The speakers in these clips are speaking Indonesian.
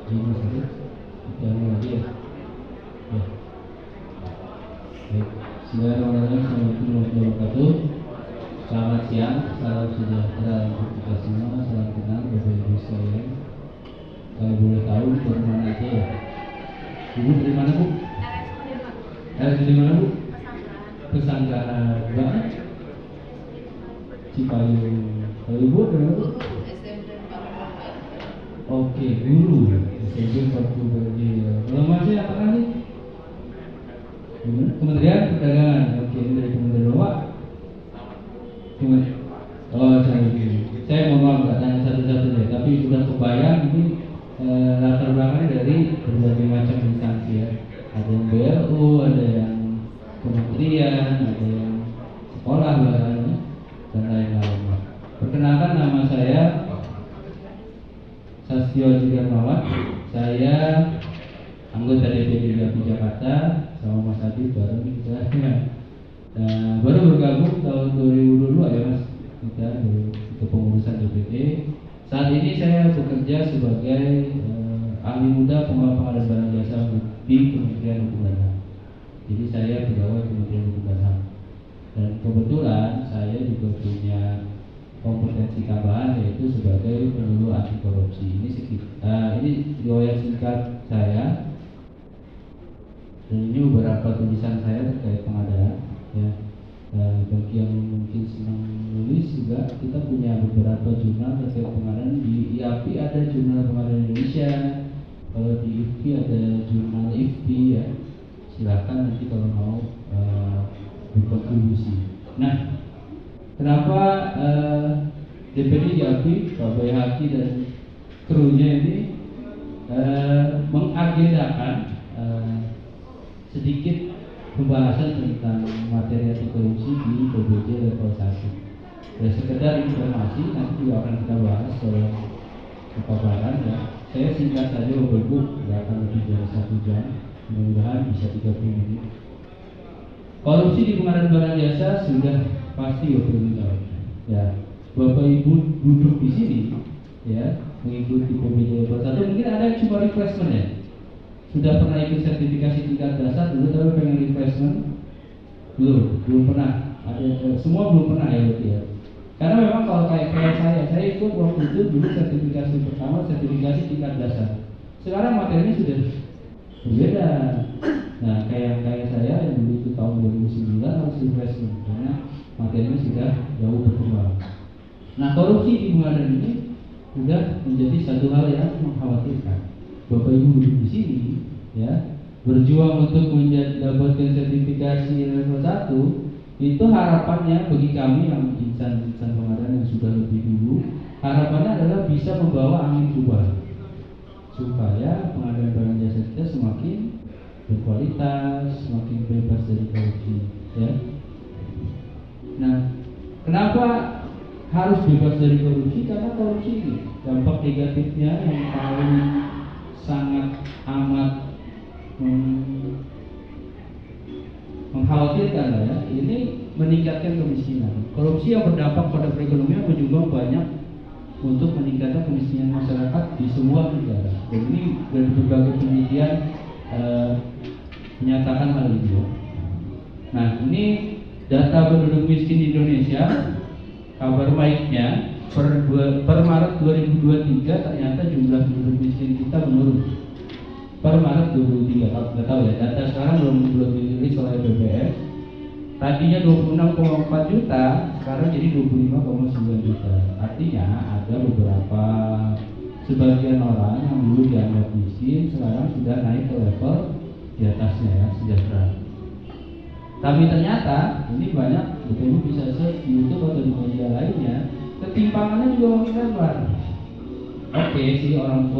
Ini sudah lagi ya. Ya. Baik. Bismillahirrahmanirrahim. Assalamualaikum warahmatullahi wabarakatuh. Selamat siang, salam sejahtera untuk kita semua, salam kenal Bapak Ibu sekalian. Kalau boleh tahu dari mana aja ya? Ibu dari mana Bu? RSUD mana Bu? Pesanggrahan. Mbak? Cipayung. Kalau Ibu dari mana Bu? Oke, guru. SMP Partu Bagi. Kalau Masnya apa nih? Kementerian Perdagangan. Oke, ini dari Kementerian Bapak. Oh, saya mohon maaf nggak tanya satu-satu ya, tapi sudah kebayang ini latar belakangnya dari berbagai macam instansi ya. Ada yang BLU, ada yang kementerian, ada yang sekolah bahkan dan lain-lain. Perkenalkan, nama saya Sastio Darmawan. Saya anggota DPD Dapil Jakarta sama Mas Adi bareng kita. Nah, baru bergabung tahun 2022 ya Mas, kita ke pengurusan DPD. Saat ini saya bekerja sebagai ahli muda pengelola pengadaan barang jasa di Kementerian Hukum dan HAM. Jadi saya pegawai Kementerian Hukum dan HAM. Dan kebetulan saya juga punya kompetensi tambahan yaitu sebagai penyuluh anti korupsi. Ini riwayat singkat saya. Dan ini beberapa tulisan saya terkait pengadaan. Ya, bagi yang mungkin senang menulis juga, kita punya beberapa jurnal terkait pengadaan. Di IAPI ada jurnal pengadaan Indonesia, kalau di IFPI ada jurnal IFPI ya. Silakan nanti kalau mau berkontribusi. Nah, kenapa DPD IAPI, Pak Boy Haki dan krunya ini mengagendakan sedikit pembahasan tentang materi anti korupsi di PBJ level 1. Ya, sekedar informasi, nanti juga akan kita bahas dalam kepaparan ya. Saya singkat saja Bapak Ibu, tidak akan lebih dari 1 jam, mudah-mudahan bisa 30 menit. Korupsi di pengadaan barang jasa sudah pasti Bapak Ibu tahu. Ya, Bapak Ibu duduk di sini ya, mengikuti PBJ level 1, mungkin ada yang cuma refreshment ya. Sudah pernah ikut sertifikasi tingkat dasar dulu tapi pengen refreshment? Belum pernah. Semua belum pernah ya berarti ya. Karena memang kalau kayak saya ikut waktu itu dulu sertifikasi pertama, sertifikasi tingkat dasar. Sekarang materinya sudah berbeda. Nah, kayak saya yang dulu itu tahun 2009 harus refreshment karena materinya sudah jauh berkembang. Nah, korupsi di pengadaan ini sudah menjadi satu hal yang mengkhawatirkan. Bapak Ibu duduk di sini ya, berjuang untuk mendapatkan sertifikasi level 1, itu harapannya bagi kami yang insan-insan pengadaan yang sudah lebih dulu, harapannya adalah bisa membawa angin perubahan supaya pengadaan barang jasa kita semakin berkualitas, semakin bebas dari korupsi ya. Nah, kenapa harus bebas dari korupsi? Karena korupsi ini dampak negatifnya yang paling sangat amat mengkhawatirkan ya, ini meningkatkan kemiskinan. Korupsi yang berdampak pada perekonomian berjumlah banyak untuk meningkatkan kemiskinan masyarakat di semua negara. Dan ini dari berbagai penelitian menyatakan hal itu. Nah, ini data penduduk miskin di Indonesia. Kabar baiknya per Maret 2023 ternyata jumlah penduduk miskin kita menurun. Per Maret 2023, nggak tahu ya, data sekarang belum dirilis oleh BPS. Tadinya 26,4 juta, sekarang jadi 25,9 juta. Artinya ada beberapa sebagian orang yang dulu dianggap miskin sekarang sudah naik ke level di atasnya ya, sejahtera. Tapi ternyata ini banyak, betul bisa search di YouTube atau di media lainnya, ketimpangannya juga makin lebar. Oke, si orang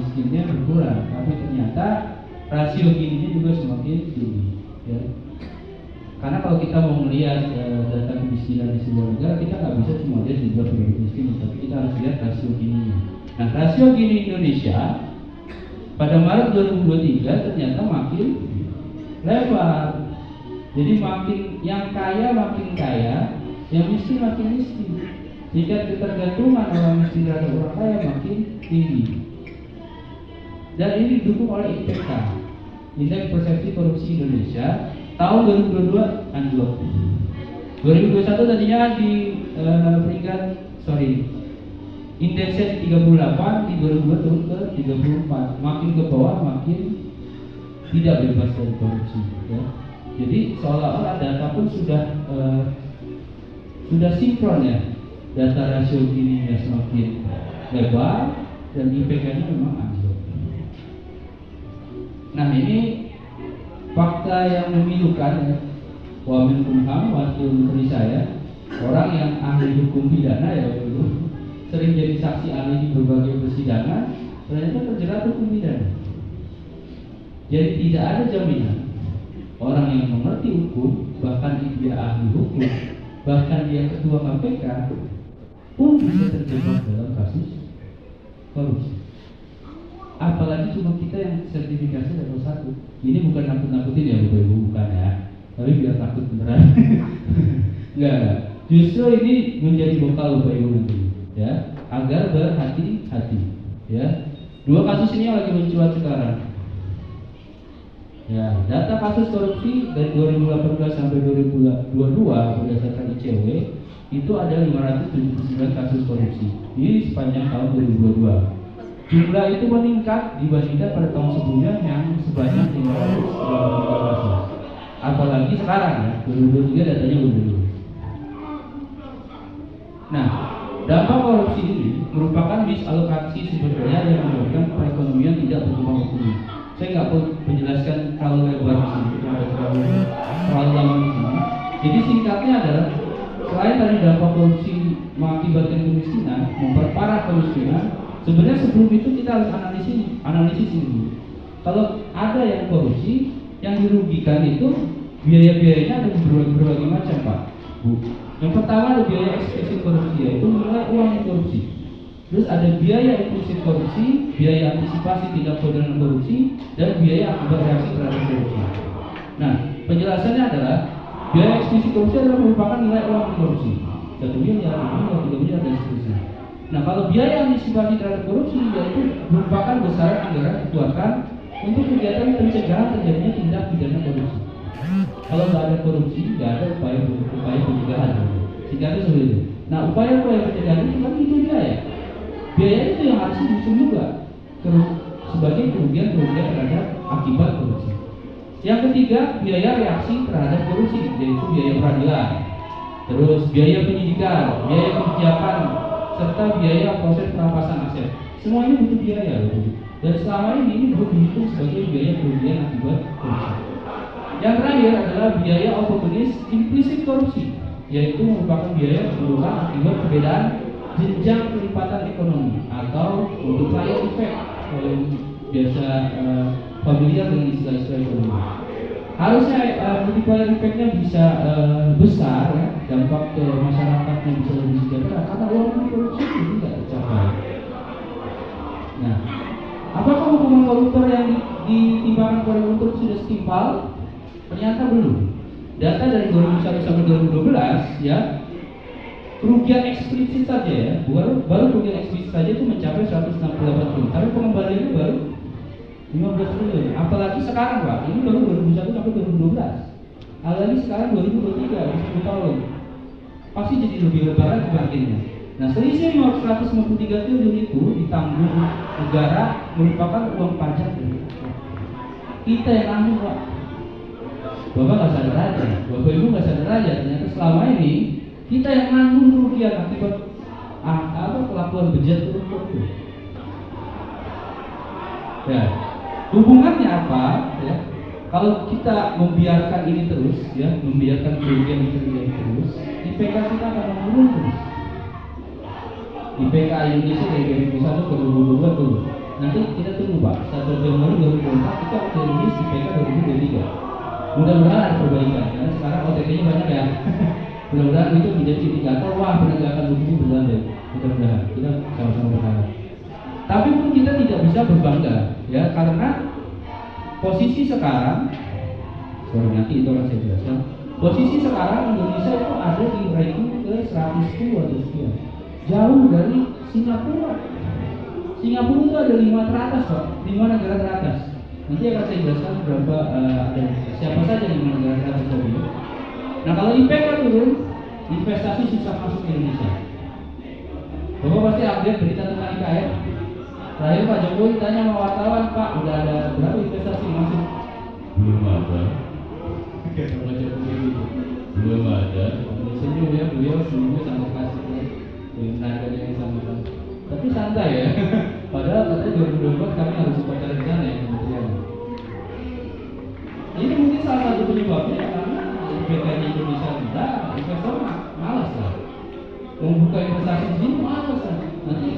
miskinnya berkurang, tapi ternyata rasio gininya juga semakin tinggi. Ya. Karena kalau kita mau melihat data kemiskinan di sebuah negara, kita nggak bisa cuma lihat jumlah penduduk miskin, tapi kita harus lihat rasio gininya. Nah, rasio gini Indonesia pada Maret 2023 ternyata makin lebar. Jadi makin yang kaya makin kaya, yang miskin makin miskin. Jika ketergantungan orang miskin terhadap orang kaya makin tinggi. dan ini didukung oleh IPK, Indeks Persepsi Korupsi Indonesia, tahun 2022 anjlok. 2021 tadinya di indeksnya di 38, di 2022 turun ke 34, makin ke bawah makin tidak bebas dari korupsi, ya. Jadi seolah-olah data pun sudah sinkron ya, data rasio gini ya semakin lebar dan IPK-nya memang anjlok. Nah ini fakta yang memilukan ya. Wamenkumham, wakil menteri saya, orang yang ahli hukum pidana ya dulu, sering jadi saksi ahli di berbagai persidangan, ternyata terjerat hukum pidana. Jadi tidak ada jaminan orang yang mengerti hukum, bahkan dia ahli hukum, bahkan dia ketua KPK pun bisa terjebak dalam kasus korupsi. Apalagi cuma kita yang sertifikasi level 1. Ini bukan nakut-nakutin ya Bapak Ibu, bukan ya. Tapi biar takut beneran. Enggak. Justru ini menjadi bekal Bapak Ibu nanti, ya, agar berhati-hati, ya. Dua kasus ini yang lagi mencuat sekarang. Ya, data kasus korupsi dari 2018 sampai 2022 berdasarkan ICW itu ada 579 kasus korupsi di sepanjang tahun 2022. Jumlah itu meningkat dibandingkan pada tahun sebelumnya yang sebanyak 583 kasus. Apalagi sekarang ya, 2023 datanya belum. Nah, dampak korupsi ini merupakan disalokasi sumber daya yang menyebabkan perekonomian tidak berkembang optimal. Saya nggak perlu menjelaskan terlalu lebar di sini, terlalu lama di sini. Jadi singkatnya adalah selain tadi dampak korupsi mengakibatkan kemiskinan, memperparah kemiskinan, sebenarnya sebelum itu kita harus analisis ini. Kalau ada yang korupsi, yang dirugikan itu biaya-biayanya ada berbagai macam Pak, Bu. Yang pertama ada biaya eksplisit korupsi, yaitu nilai uang korupsi. Terus ada biaya impulsif korupsi, biaya antisipasi tindak pidana korupsi, dan biaya akibat reaksi terhadap korupsi. Nah, penjelasannya adalah biaya eksplisit korupsi adalah merupakan nilai uang korupsi. 1 miliar, 2 miliar, dan seterusnya. Nah, kalau biaya antisipasi terhadap korupsi yaitu merupakan besaran anggaran dikeluarkan untuk kegiatan pencegahan terjadinya tindak pidana korupsi. Kalau nggak ada korupsi, nggak ada upaya pencegahan. Singkatnya seperti itu. Nah, upaya pencegahan itu kan itu biaya. Biaya itu yang harus diusung juga sebagai kerugian terhadap akibat korupsi. Yang ketiga, biaya reaksi terhadap korupsi, yaitu biaya peradilan. Terus biaya penyidikan, biaya kebijakan, serta biaya proses perampasan aset. Semua ini butuh biaya, dan selama ini belum dihitung sebagai biaya kerugian akibat korupsi. Yang terakhir adalah biaya oportunis implisit korupsi, yaitu merupakan biaya keseluruhan akibat perbedaan jenjang kelipatan ekonomi atau multiplier effect, yang biasa familiar dengan istilah-istilah ekonomi. Harusnya multiplier effect-nya bisa besar, ya, dampak ke masyarakatnya bisa lebih sejahtera karena uang korupsi itu tidak tercapai. Nah, apakah hukuman koruptor yang ditimbangkan koruptor sudah setimpal? Ternyata belum. Data dari 2001 sampai 2012 ya, kerugian eksplisit saja ya, baru kerugian eksplisit saja itu mencapai 168 triliun, tapi pengembaliannya baru 15 triliun. Apalagi sekarang Pak, ini baru 2001 sampai 2012. Apalagi sekarang 2023, 10 tahun. Pasti jadi lebih lebar lagi makinnya. Nah, selisih 153 triliun itu ditanggung negara merupakan uang pajak dari kita yang nanggung Pak. Bapak nggak sadar aja, Bapak Ibu nggak sadar aja, ternyata selama ini kita yang nanggung kerugian akibat kelakuan bejat koruptor. Ya, hubungannya apa? Ya, kalau kita membiarkan ini terus, ya, membiarkan kerugian ini terus, IPK kita akan menurun terus. IPK Indonesia dari 2001 ke 2022 tuh. Nanti kita tunggu Pak, 1 Januari 2024 kita akan rilis IPK 2023. Mudah-mudahan ada perbaikan, karena sekarang OTT-nya banyak ya. Mudah-mudahan itu menjadi indikator, wah penegakan hukum berjalan deh. Mudah-mudahan kita sama-sama berharap. Tapi pun kita tidak bisa berbangga, ya, karena posisi sekarang, nanti itu akan saya jelaskan. Posisi sekarang Indonesia itu ada di ranking ke 110 atau sekian, jauh dari Singapura. Singapura itu ada 5 teratas Pak, 5 negara teratas. Nanti akan saya jelaskan berapa ada siapa saja yang negara teratas tadi. Nah kalau IPK turun, investasi susah masuk ke Indonesia. Bapak pasti update berita tentang IKN. Terakhir Pak Jokowi tanya sama wartawan, Pak udah ada berapa investasi masuk? Belum ada. Kata Pak Jokowi gitu. Belum ada. Senyum ya, beliau senyumnya sama kasih dengan nadanya yang sama. Tapi santai ya. Padahal katanya 2024 kami harus upacara di sana ya kementerian. Ini mungkin salah satu penyebabnya karena IPK di Indonesia rendah, investor malas lah. Membuka investasi di sini malas lah. Nanti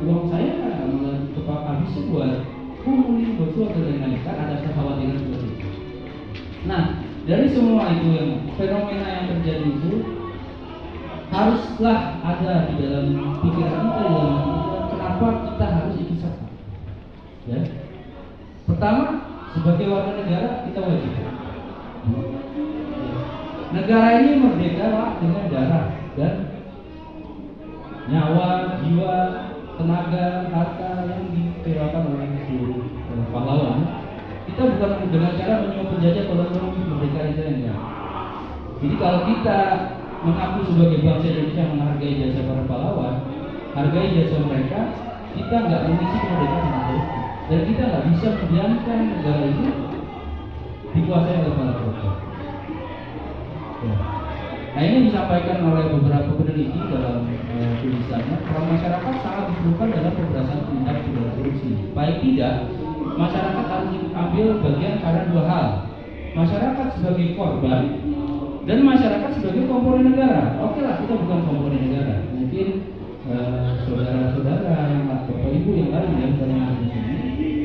uang saya malah cepat habisnya buat pulih, buat suatu dan lain-lain. Kan ada kekhawatiran seperti itu. Nah, dari semua itu yang fenomena yang terjadi itu haruslah ada di dalam pikiran kita, di dalam hati kita, kenapa kita harus ikut serta. Ya. Pertama, sebagai warga negara kita wajib. Negara ini merdeka Pak, dengan darah dan nyawa, jiwa, tenaga, harta yang diperlukan oleh seluruh pahlawan. Kita bukan dengan cara menyuap penjajah kalau merdeka itu ya. Jadi kalau kita mengaku sebagai bangsa Indonesia menghargai jasa para pahlawan, hargai jasa mereka, kita nggak mengisi kemerdekaan itu, dan kita nggak bisa membiarkan negara itu dikuasai oleh para koruptor. Ya. Nah ini disampaikan oleh beberapa peneliti dalam tulisannya, peran masyarakat sangat diperlukan dalam pemberantasan tindak pidana korupsi. Paling tidak, masyarakat harus ambil bagian karena dua hal. Masyarakat sebagai korban dan masyarakat sebagai komponen negara. Oke lah, kita bukan komponen negara. Mungkin saudara-saudara, bapak ibu yang lain yang berada di sini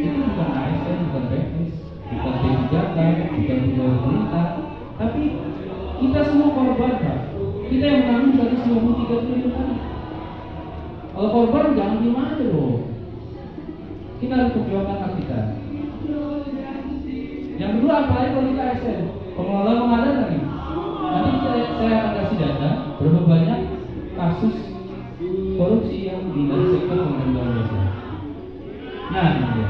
itu bukan ASN, bukan BPS, bukan P3K, bukan pegawai pemerintah, tapi kita semua korban Pak. Kita yang menanggung 193 triliun tadi. Kalau korban jangan diem aja loh. Kita harus perjuangkan hak kita. Yang kedua, apalagi kalau kita ASN, pengelola pengadaan lagi. Nanti saya akan kasih data berapa banyak kasus korupsi yang di dalam sektor pengadaan jasa. Nah, ini dia.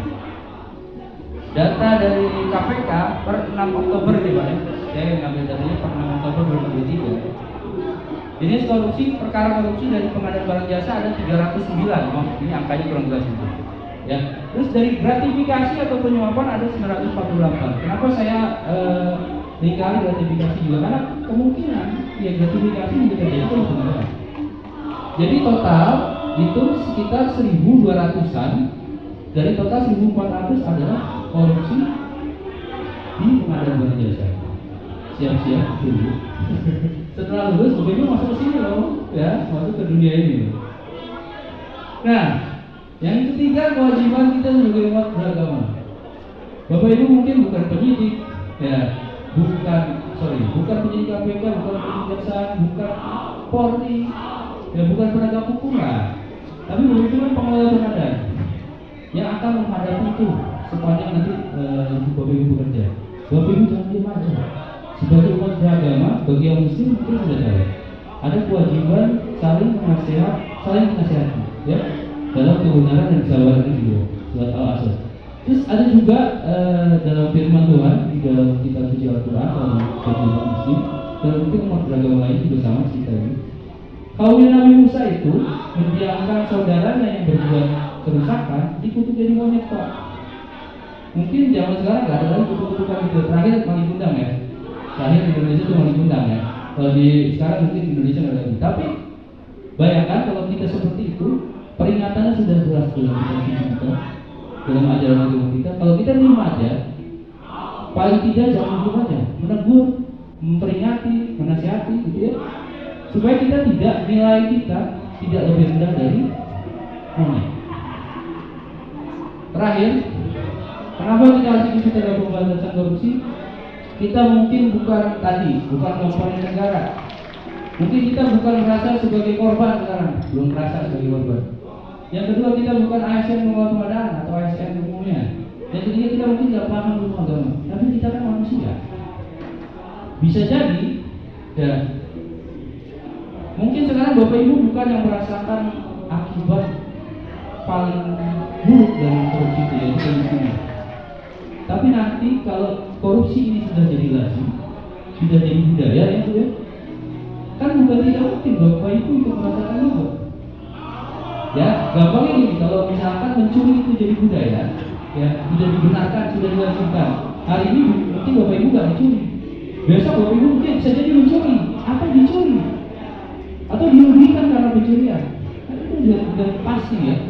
Data dari KPK per 6 Oktober nih Pak ya. Saya ngambil datanya per 6 Oktober 2023. Jenis korupsi, perkara korupsi dari pengadaan barang jasa ada 309. Oh, ini angkanya kurang jelas itu. Ya. Terus dari gratifikasi atau penyuapan ada 948. Kenapa saya lingkari gratifikasi juga? Karena kemungkinan ya gratifikasi juga terjadi oleh pengadaan. Jadi total itu sekitar 1.200-an. Dari total 1.400 adalah korupsi di pengadaan barang jasa. Siap-siap dulu. Setelah lulus, Bapak Ibu masuk ke sini loh, ya, masuk ke dunia ini. Nah, yang ketiga kewajiban kita sebagai umat beragama. Bapak Ibu mungkin bukan penyidik, ya, bukan penyidik KPK, bukan penyidik kejaksaan, bukan Polri, ya, bukan penegak hukum lah. Tapi Bapak Ibu kan pengelola pengadaan yang akan menghadapi itu sepanjang nanti Bapak Ibu bekerja. Bapak Ibu jangan diam aja. Sebagai umat beragama, bagi yang muslim mungkin sudah tahu. Ada kewajiban saling menasihati, ya, dalam kebenaran dan kesabaran itu, surat Al-Asr. Terus ada juga dalam firman Tuhan di dalam kitab suci Al-Quran dalam kehidupan muslim, dan mungkin umat beragama lain juga sama cerita ini. Kaum Nabi Musa itu mendiamkan saudaranya yang berbuat kerusakan dikutuk jadi monyet Pak. Mungkin zaman sekarang nggak ada lagi kutuk-kutukan itu. Terakhir maling kundang ya. Terakhir di Indonesia itu maling kundang ya. Kalau di sekarang mungkin di Indonesia nggak lagi. Tapi bayangkan kalau kita seperti itu, peringatannya sudah jelas dalam kita, dalam ajaran agama kita. Kalau kita diem aja, paling tidak jangan diem aja, menegur, memperingati, menasihati, gitu ya, supaya kita tidak nilai kita tidak lebih rendah dari monyet. Terakhir, kenapa kita harus ikut dalam pemberantasan korupsi? Kita mungkin bukan komponen negara. Mungkin kita bukan merasa sebagai korban sekarang, belum merasa sebagai korban. Yang kedua, kita bukan ASN pengelola pengadaan atau ASN umumnya. Yang ketiga, kita mungkin tidak paham ilmu agama. Tapi kita kan manusia. Bisa jadi, ya. Mungkin sekarang Bapak Ibu bukan yang merasakan akibat paling buruk dari korupsi itu yaitu kemiskinan. Tapi nanti kalau korupsi ini sudah jadi lazim, sudah jadi budaya itu ya, kan bukan tidak mungkin Bapak Ibu untuk merasakan juga. Ya, gampangnya gini, kalau misalkan mencuri itu jadi budaya, ya sudah dibenarkan, sudah dilazimkan. Hari ini mungkin Bapak Ibu nggak mencuri, besok Bapak Ibu mungkin bisa jadi mencuri, apa dicuri, atau dirugikan karena pencurian. Nah, itu sudah pasti ya,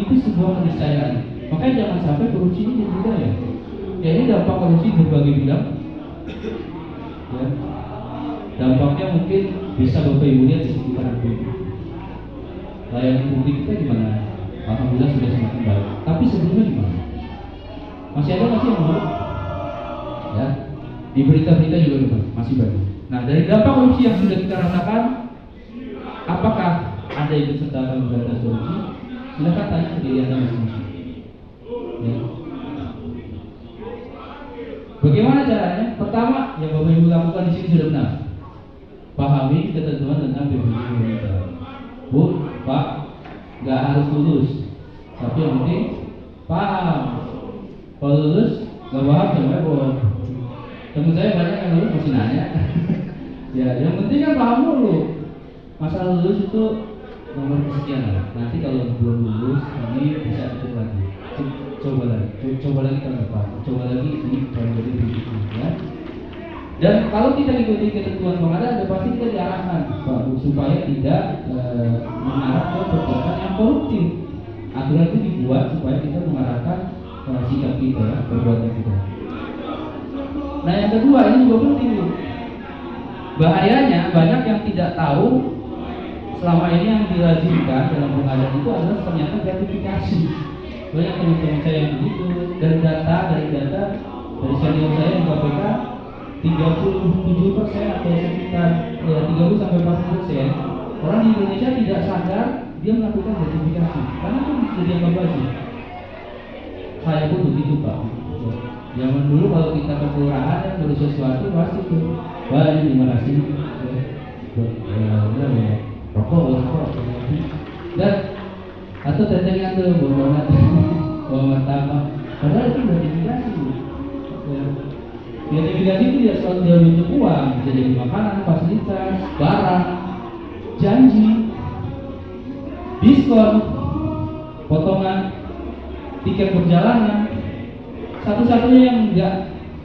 itu sebuah keniscayaan. Makanya jangan sampai korupsi ini jadi budaya. Ya ini dampak korupsi berbagai bidang. Ya, dampaknya mungkin bisa Bapak Ibu lihat di sekitar Ibu. Layanan publik kita gimana? Alhamdulillah sudah semakin baik. Tapi sebelumnya gimana? Masih ada yang belum? Ya, di berita-berita juga masih banyak. Nah, dari dampak korupsi yang sudah kita rasakan, apakah ada ikut serta dalam memberantas korupsi? Silakan tanya ke diri Anda masing-masing. Ya. Bagaimana caranya? Pertama, yang Bapak Ibu lakukan di sini sudah benar. Pahami ketentuan tentang BPJS pemerintah. Bu, Pak, nggak harus lulus, tapi yang penting paham. Kalau lulus, nggak paham sampai bohong. Temen saya banyak yang lulus masih nanya. Ya, yang penting kan paham dulu. Masalah lulus itu nomor sekian lah. Nanti kalau belum lulus, ini bisa ikut lagi. Coba lagi tahun depan, coba lagi ini tahun berikutnya, ya. Dan kalau kita ikuti ketentuan pengadaan, pasti kita diarahkan Pak, supaya tidak mengarah ke perbuatan yang koruptif. Aturan itu dibuat supaya kita mengarahkan sikap kita, ya, perbuatan kita. Nah yang kedua ini juga penting. Bahayanya banyak yang tidak tahu selama ini yang dilazimkan dalam pengadaan itu adalah ternyata gratifikasi. Banyak teman-teman saya yang begitu. Dari data dari senior saya di KPK, 37% atau sekitar 30-40% orang di Indonesia tidak sadar dia melakukan gratifikasi karena itu bisa dianggap wajib. Saya pun begitu Pak. Zaman dulu kalau kita ke kelurahan yang ngurus sesuatu pasti tuh, wah ini terima kasih, rokok, dan atau tendengan tuh bawa martabak. Padahal itu gratifikasi. Gratifikasi itu ya selalu dalam bentuk uang, bisa jadi makanan, fasilitas, barang, janji, diskon, potongan tiket perjalanan. Satu-satunya yang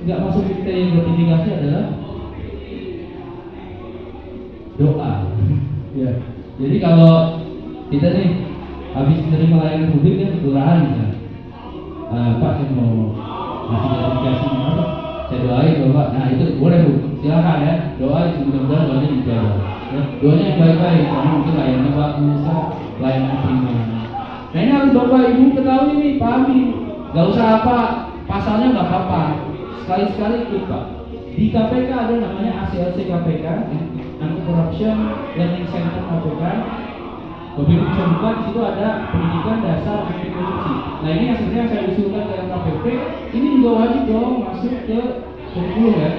nggak masuk kriteria gratifikasi adalah doa. Ya. Jadi kalau kita nih habis menerima layanan publik ya kelurahan misalnya, Pak saya mau ngasih gratifikasi apa? Saya doain Bapak. Nah itu boleh Bu, silakan ya. Doain mudah-mudahan doanya dijawab. Ya, doanya yang baik-baik karena mungkin layanannya bagus, layanan prima. Nah ini harus Bapak Ibu ketahui nih, pahami. Gak usah apa, pasalnya nggak apa-apa. Sekali-sekali ikut Pak. Di KPK ada namanya ACLC KPK, Anti Corruption Learning Center KPK. Bapak Ibu bisa buka, di situ ada pendidikan dasar anti korupsi. Nah ini yang sebenarnya saya usulkan ke LKPP, ini juga wajib dong masuk ke kurikulum ya.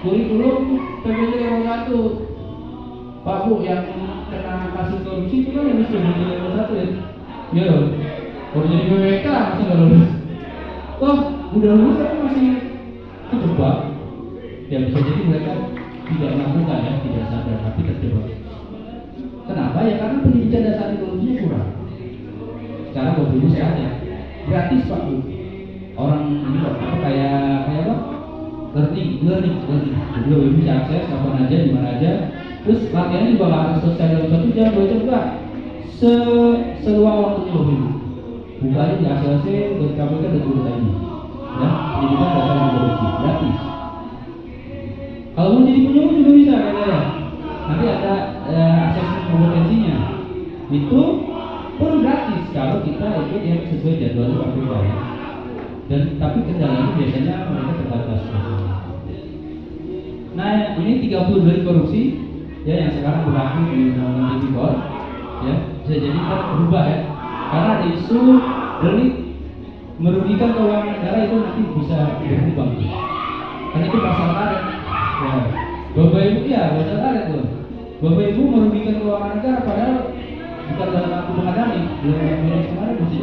Kurikulum PPJ level 1. Pak Bu yang kena kasus korupsi itu kan harus PPJ level 1 ya. Iya dong. Kalau jadi PPK masa nggak lulus? Oh, udah lulus tapi masih terjebak. Ya bisa jadi mereka tidak melakukan ya, tidak sadar tapi terjebak. Kenapa? Ya karena pendidikan dasar ideologinya kurang. Sekarang Bapak Ibu sehat ya, gratis Pak Bu. Orang ini apa kayak apa? Learning. Jadi Bapak Ibu bisa akses kapan aja, di mana aja. Terus latihannya juga nggak harus selesai dalam 1 jam, 2 jam enggak. Seluang waktunya Bapak Ibu. Bukanya di aclc.kpk.go.id. Ya, pendidikan dasar ideologi gratis. Kalau mau jadi penyuluh juga bisa ya. Nanti ada asesmen kompetensinya. Itu pun gratis kalau kita ikut yang sesuai jadwal KPK ya. Dan tapi kendalanya biasanya mereka terbatas. Nah ini 30 delik korupsi ya yang sekarang berlaku di Undang-Undang Tipikor ya, bisa jadi kan berubah ya. Karena ada isu delik merugikan keuangan negara itu nanti bisa berubah. Karena itu pasal karet. Ya. Bapak Ibu ya pasal karet tuh. Bapak Ibu merugikan keuangan negara padahal bukan dalam pengadilan nih, belum yang beres kemarin masih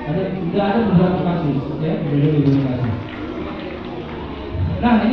ada sudah ada beberapa kasus ya, beberapa kasus. Nah ini